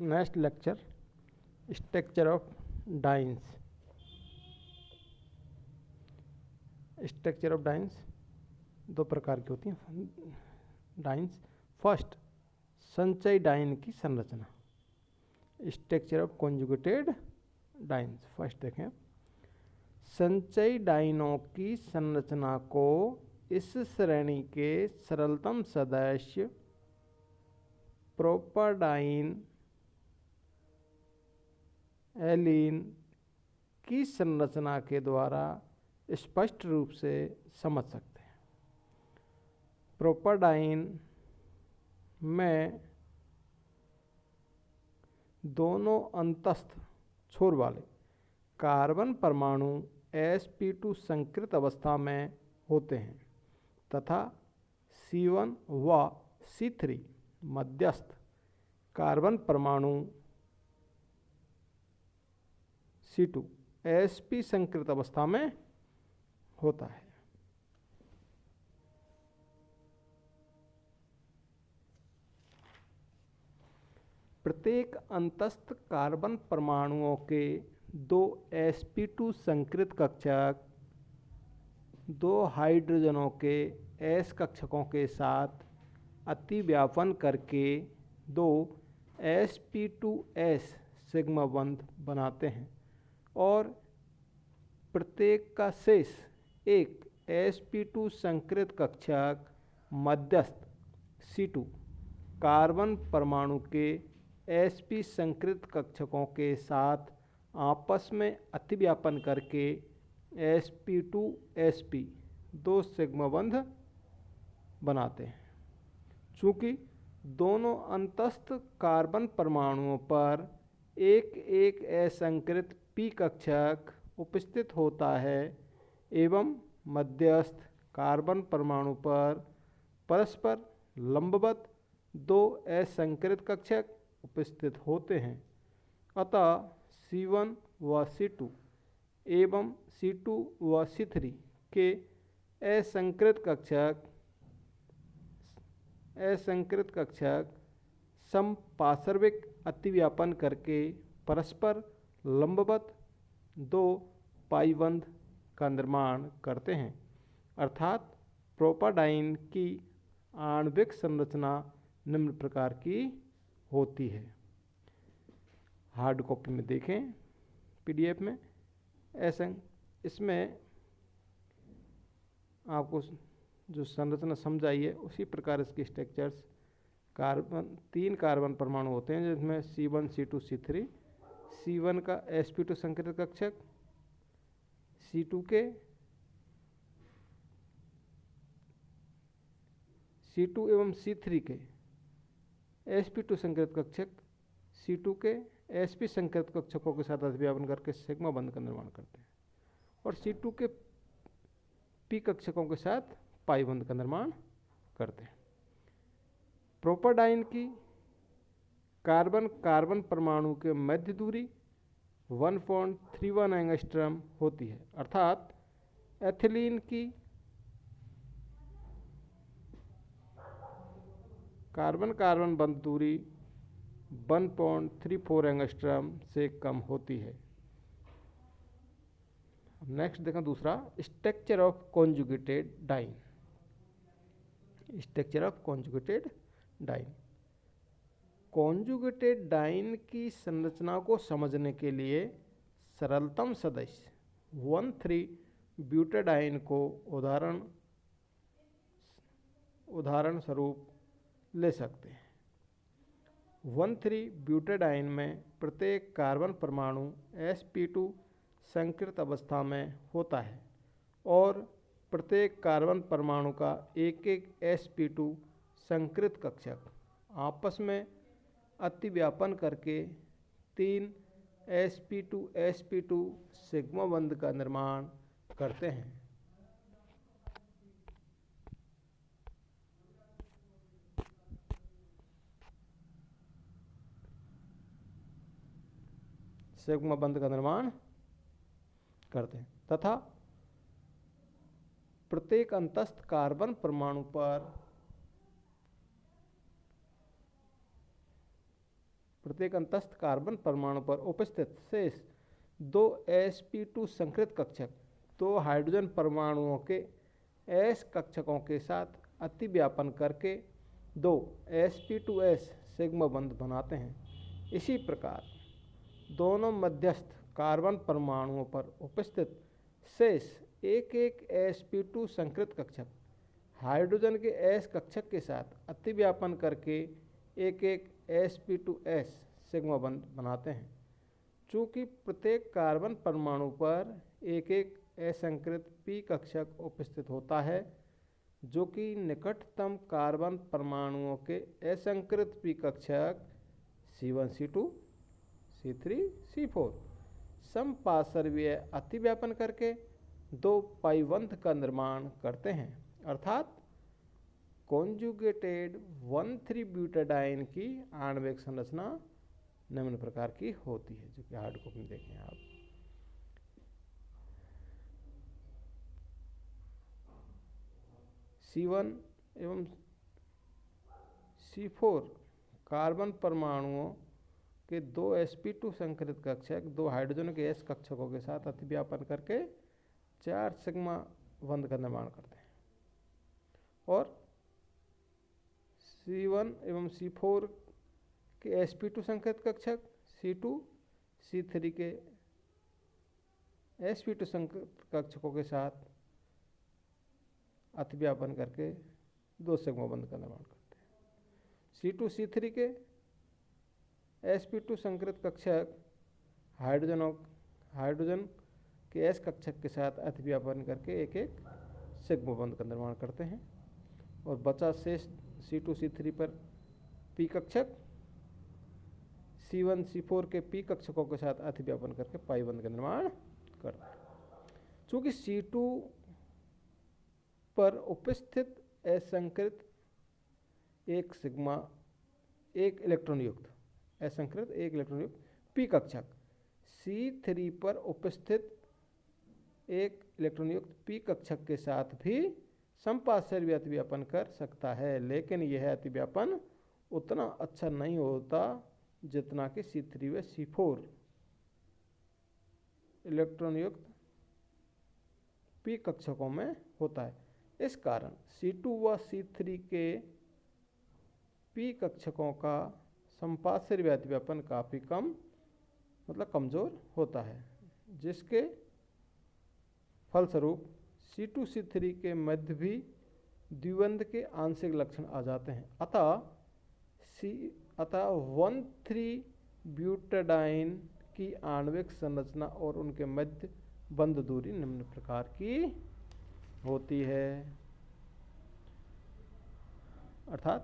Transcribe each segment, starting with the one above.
Next lecture structure of dance. Structure of dance दो प्रकार की होती हैं डाइन्स। फर्स्ट, संचयी डाइन की संरचना। Structure of conjugated dance. First देखें, संचयी डाइनों की संरचना को इस श्रेणी के सरलतम सदस्य प्रोपाडाइन एलीन की संरचना के द्वारा स्पष्ट रूप से समझ सकते हैं। प्रोपाडाइन में दोनों अंतस्थ छोर वाले कार्बन परमाणु sp2 संकृत अवस्था में होते हैं तथा C1 व C3 मध्यस्थ कार्बन परमाणु C2 sp संकृत अवस्था में होता है। प्रत्येक अंतस्थ कार्बन परमाणुओं के दो sp2 संकृत कक्षक दो हाइड्रोजनों के s कक्षकों के साथ अतिव्यापन करके दो sp2s सिग्मा बंध बनाते हैं और प्रत्येक का शेष एक sp2 संकृत कक्षक मध्यस्थ C2 कार्बन परमाणु के sp संकृत कक्षकों के साथ आपस में अतिव्यापन करके sp2sp दो सिग्मा बंध बनाते हैं। चूँकि दोनों अंतस्थ कार्बन परमाणुओं पर एक एक असंकृत p कक्षक उपस्थित होता है एवं मध्यस्थ कार्बन परमाणु पर परस्पर लंबवत दो असंकृत कक्षक उपस्थित होते हैं, अतः C1 व C2 एवं C2 व C3 के असंकृत कक्षक समपार्श्विक अतिव्यापन करके परस्पर लंबवत दो पाई बंध का निर्माण करते हैं। अर्थात प्रोपाडाइन की आणविक संरचना निम्न प्रकार की होती है। हार्ड कॉपी में देखें, PDF में ऐसा इसमें आपको जो संरचना समझाई है उसी प्रकार इसके स्ट्रक्चर्स तीन कार्बन परमाणु होते हैं जिसमें C1 C2 C3। C1 का sp2 संकृत कक्षक C2 के C2 एवं C3 के sp2 संकृत कक्षक C2 के sp संकृत कक्षकों के साथ अतिव्यापन करके सिग्मा बंध का निर्माण करते हैं और C2 के p कक्षकों के साथ पाई बंध का निर्माण करते हैं। प्रोपाडाइन की कार्बन परमाणु के मध्य दूरी 1.31 एंगस्ट्रम होती है, अर्थात एथिलीन की कार्बन बंध दूरी 1.34 एंगस्ट्रम से कम होती है। नेक्स्ट देखें दूसरा, structure of conjugated diene. Structure of conjugated diene. Conjugated diene की संरचना को समझने के लिए सरलतम सदस्य 1,3-ब्यूटाडाइन को उदाहरण स्वरूप ले सकते हैं। 1,3-ब्यूटाडाइन में प्रत्येक कार्बन परमाणु sp2 संकृत अवस्था में होता है और प्रत्येक कार्बन परमाणु का एक एक sp2 संकृत कक्षक आपस में अतिव्यापन करके तीन sp2sp2 सिग्मा बंध का निर्माण करते हैं। सिग्मा बंध का निर्माण करते हैं तथा प्रत्येक अंतस्थ कार्बन परमाणु पर प्रत्येक अंतस्थ कार्बन परमाणु पर उपस्थित शेष 2 sp2 संकृत कक्षक 2 हाइड्रोजन परमाणुओं के s कक्षकों के साथ अतिव्यापन करके 2 sp2s सिग्मा बंध बनाते हैं। इसी प्रकार दोनों मध्यस्थ कार्बन परमाणुओं पर उपस्थित शेष एक sp2 संकृत कक्षक हाइड्रोजन के s कक्षक के साथ अतिव्यापन करके एक sp2s सिग्मा बंध बनाते हैं। चूँकि प्रत्येक कार्बन परमाणु पर एक असंकृत p कक्षक उपस्थित होता है, जो कि निकटतम कार्बन परमाणुओं के असंकृत p कक्षक C1 C2 C3 C4 समपार्श्वीय अतिव्यापन करके 2 पाई बंध का निर्माण करते हैं, अर्थात कॉन्जुगेटेड 1,3 ब्यूटाडाइन की आणविक संरचना निम्न प्रकार की होती है, जो कि हार्ड कॉपी में देखें आप। C1 एवं C4 कार्बन परमाणुओं के 2 sp2 संकृत कक्षक 2 हाइड्रोजन के s कक्षकों के साथ अतिव्यापन करके 4 सिग्मा बंध का निर्माण करते हैं। और C1 एवं C4 के sp2 संकृत कक्षक C2 C3 के sp2 संकृत कक्षकों के साथ अतिव्यापन करके 2 सिग्मा बंध का निर्माण करते हैं। C2 C3 के sp2 संकृत कक्षक हाइड्रोजन के s कक्षक के साथ अतिव्यापन करके एक सिग्मा बंध का निर्माण करते हैं। और बचा शेष C2 C3 पर p कक्षक C1 C4 के p कक्षकों के साथ अतिव्यापन करके पाई बंध का निर्माण करते हैं। चूँकि C2 पर उपस्थित असंकृत एक इलेक्ट्रॉन युक्त p कक्षक C3 पर उपस्थित एक इलेक्ट्रॉन युक्त p कक्षक के साथ भी समपार्श्वीय अतिव्यापन कर सकता है, लेकिन यह अतिव्यापन उतना अच्छा नहीं होता जितना कि C3 व C4 इलेक्ट्रॉन युक्त p कक्षकों में होता है। इस कारण C2 व C3 के p कक्षकों का समपार्श्वीय अतिव्यापन काफ़ी कमज़ोर होता है, जिसके फलस्वरूप C2 C3 के मध्य भी द्विबंध के आंशिक लक्षण आ जाते हैं। अतः 1,3 ब्यूटाडाइन की आणविक संरचना और उनके मध्य बंध दूरी निम्न प्रकार की होती है, अर्थात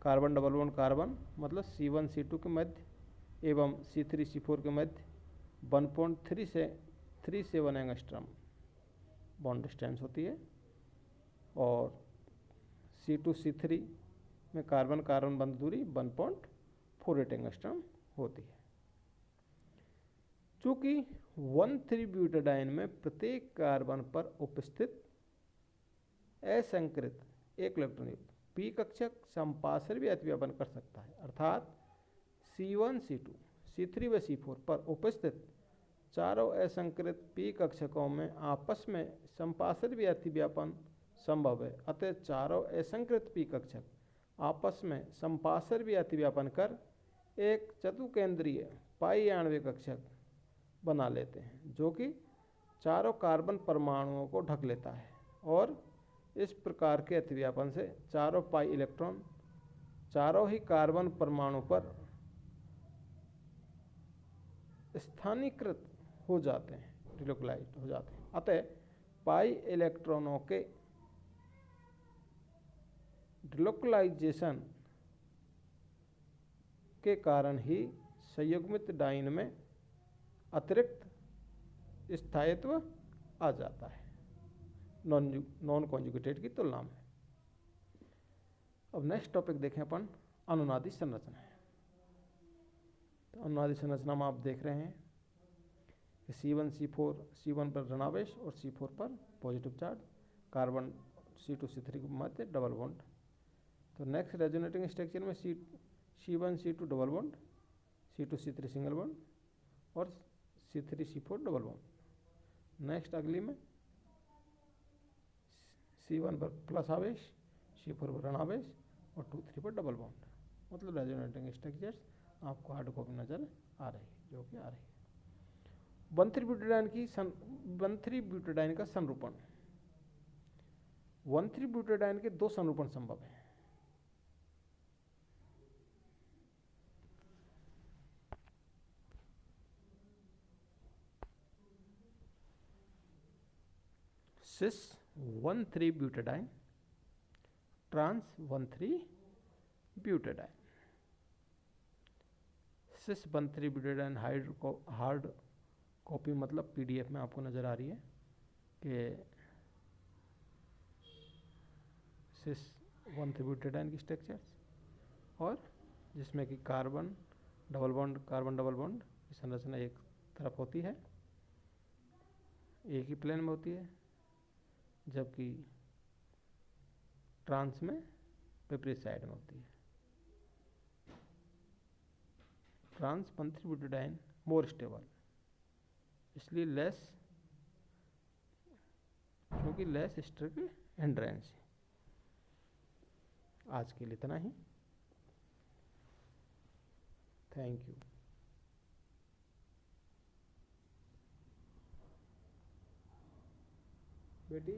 कार्बन डबल बॉन्ड कार्बन मतलब C1 C2 के मध्य एवं C3 C4 के मध्य 1.3 से 3.7 एंगस्ट्रॉम बॉन्ड डिस्टेंस होती है। और C2 C3 में कार्बन कार्बन बंध दूरी 1.48 एंगस्ट्रॉम होती है। चूँकि 1,3 ब्यूटाडाइन में प्रत्येक कार्बन पर उपस्थित असंकृत एक इलेक्ट्रॉन युक्त p कक्षक समपार्श्वीय अतिव्यापन कर सकता है, अर्थात C1 C2 C3 व C4 पर उपस्थित चारों असंकृत p कक्षकों में आपस में समपार्श्वीय अतिव्यापन संभव है। अतः चारों असंकृत p कक्षक आपस में समपार्श्वीय अतिव्यापन कर एक चतुकेंद्रीय पाई आणविक कक्षक बना लेते हैं, जो कि चारों कार्बन परमाणुओं को ढक लेता है। और इस प्रकार के अतिव्यापन से चारों पाई इलेक्ट्रॉन चारों ही कार्बन परमाणु पर स्थानीकृत हो जाते हैं, डिलोकलाइज्ड हो जाते हैं। अतः पाई इलेक्ट्रॉनों के डिलोकलाइजेशन के कारण ही संयुग्मित डाइन में अतिरिक्त स्थायित्व आ जाता है नॉन कॉन्जुगेटेड की तुलना में। अब नेक्स्ट टॉपिक देखें अपन अनुनादी संरचना है। तो अनुनादी संरचना में आप देख रहे हैं कि C1 C4 C1 पर ऋणावेश और C4 पर positive charge, carbon C2 C3 के मध्य डबल बॉन्ड। तो नेक्स्ट रेजोनेटिंग स्ट्रक्चर में C1C2 double bond, C2C3 single bond और C3C4 डबल बॉन्ड। नेक्स्ट अगली में C1 पर प्लस आवेश, C4 पर ऋण आवेश और 2,3 पर डबल बॉन्ड। मतलब रेजोनेटिंग स्ट्रक्चर्स आपको हार्ड कॉपी नजर आ रही है, जो कि आ रही है। 1,3-ब्यूटाडाइन का संरूपण। 1,3-ब्यूटाडाइन के दो संरूपण संभव हैं। सिस 1,3-ब्यूटाडाइन, ट्रांस 1,3-ब्यूटाडाइन। सिस 1,3-ब्यूटाडाइन हार्ड कॉपी मतलब पीडीएफ में आपको नज़र आ रही है कि सिस 1,3-ब्यूटाडाइन की स्ट्रक्चर्स, और जिसमें कि कार्बन डबल बॉन्ड की संरचना एक तरफ होती है, एक ही प्लेन में होती है, जबकि ट्रांस में विपरीत साइड में होती है। ट्रांस 1,3-ब्यूटाडाइन मोर स्टेबल, इसलिए लेस, क्योंकि लेस स्ट्रिक हिंड्रेंस। आज के लिए इतना ही। Thank you. बेटी